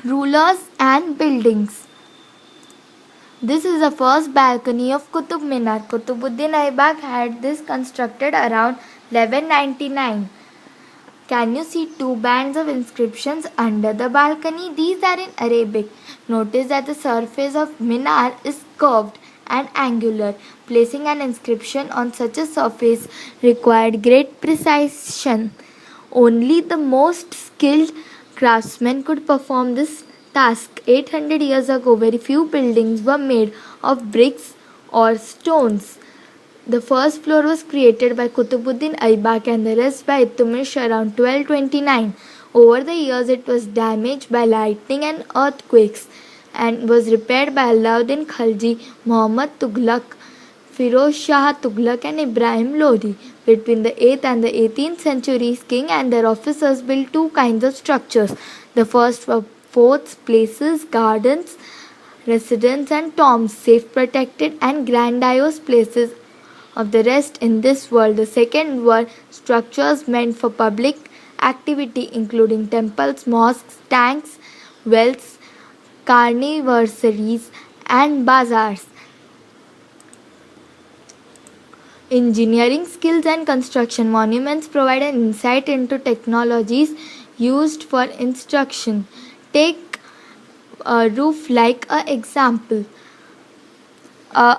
Rulers and buildings. This is the first balcony of Qutub Minar. Qutbuddin Aibak had this constructed around 1199. Can you see two bands of inscriptions under the balcony? These are in Arabic. Notice that the surface of minar is curved and angular. Placing an inscription on such a surface required great precision. Only the most skilled craftsmen could perform this task. 800 years ago, very few buildings were made of bricks or stones. The first floor was created by Qutbuddin Aibak and the rest by Iltutmish around 1229. Over the years, it was damaged by lightning and earthquakes and was repaired by Alauddin Khalji, Muhammad Tughlaq, Firoz Shah Tughlaq and Ibrahim Lodi. Between the 8th and the 18th centuries, king and their officers built two kinds of structures. The first were forts, places, gardens, residences and tombs, safe protected and grandiose places of the rest in this world. The second were structures meant for public activity, including temples, mosques, tanks, wells, carniversaries, and bazaars. Engineering skills and construction monuments provide an insight into technologies used for instruction. Take a roof like an example.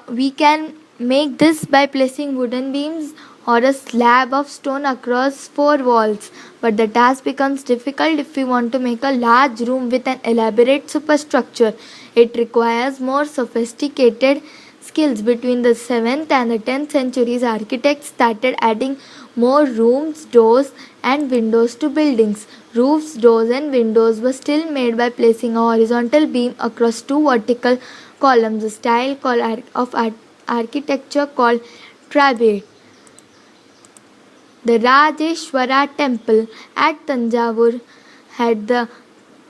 We can make this by placing wooden beams or a slab of stone across four walls. But the task becomes difficult if we want to make a large room with an elaborate superstructure. It requires more sophisticated skills. Between the 7th and the 10th centuries, architects started adding more rooms, doors, and windows to buildings. Roofs, doors, and windows were still made by placing a horizontal beam across two vertical columns, a style of architecture called trabate. The Rajeshwara temple at Tanjavur had the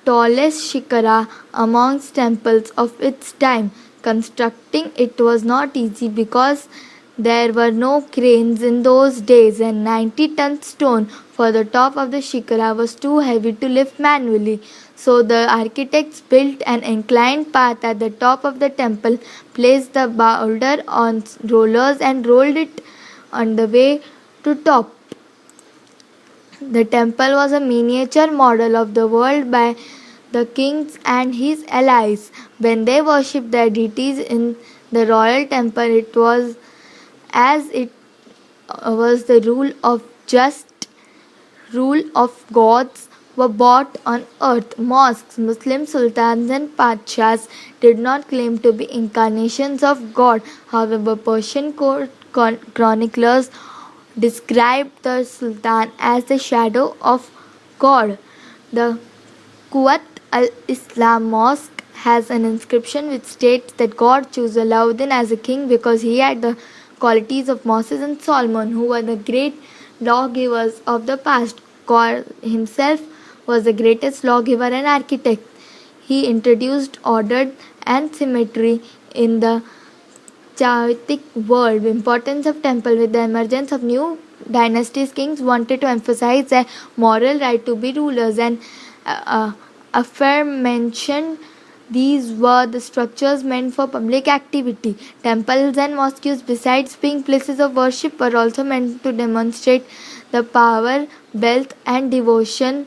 tallest shikara amongst temples of its time. Constructing it was not easy because there were no cranes in those days, and 90-ton stone for the top of the shikara was too heavy to lift manually. So the architects built an inclined path at the top of the temple, placed the boulder on rollers and rolled it on the way to top. The temple was a miniature model of the world by the kings and his allies. When they worshipped their deities in the royal temple, it was as it was the rule of gods were brought on earth. Mosques, Muslim sultans and padshahs did not claim to be incarnations of God. However, Persian chroniclers described the sultan as the shadow of God. The Quwat al-Islam mosque has an inscription which states that God chose Alauddin as a king because he had the qualities of Moses and Solomon, who were the great lawgivers of the past. God himself was the greatest lawgiver and architect. He introduced order and symmetry in the chaotic world. Importance of temple. With the emergence of new dynasties, kings wanted to emphasize their moral right to be rulers, and aforementioned these were the structures meant for public activity. Temples and mosques, besides being places of worship, were also meant to demonstrate the power, wealth, and devotion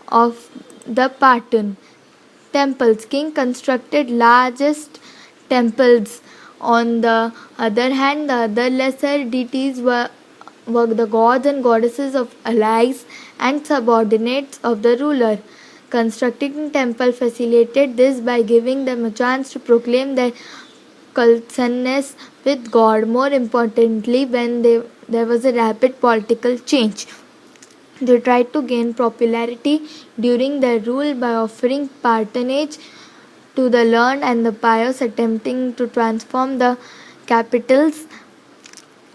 of the patron. Temples. King constructed largest temples. On the other hand, the other lesser deities were the gods and goddesses of allies and subordinates of the ruler. Constructing temple facilitated this by giving them a chance to proclaim their closeness with God. More importantly, when there was a rapid political change, they tried to gain popularity during their rule by offering patronage to the learned and the pious, attempting to transform the capitals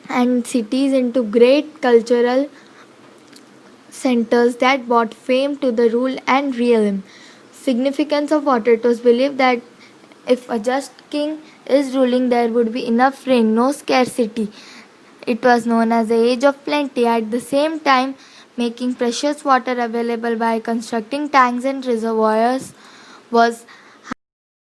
and cities into great cultural centers that brought fame to the rule and realm. Significance of water. It was believed that if a just king is ruling, there would be enough rain, no scarcity. It was known as the age of plenty. At the same time, making precious water available by constructing tanks and reservoirs was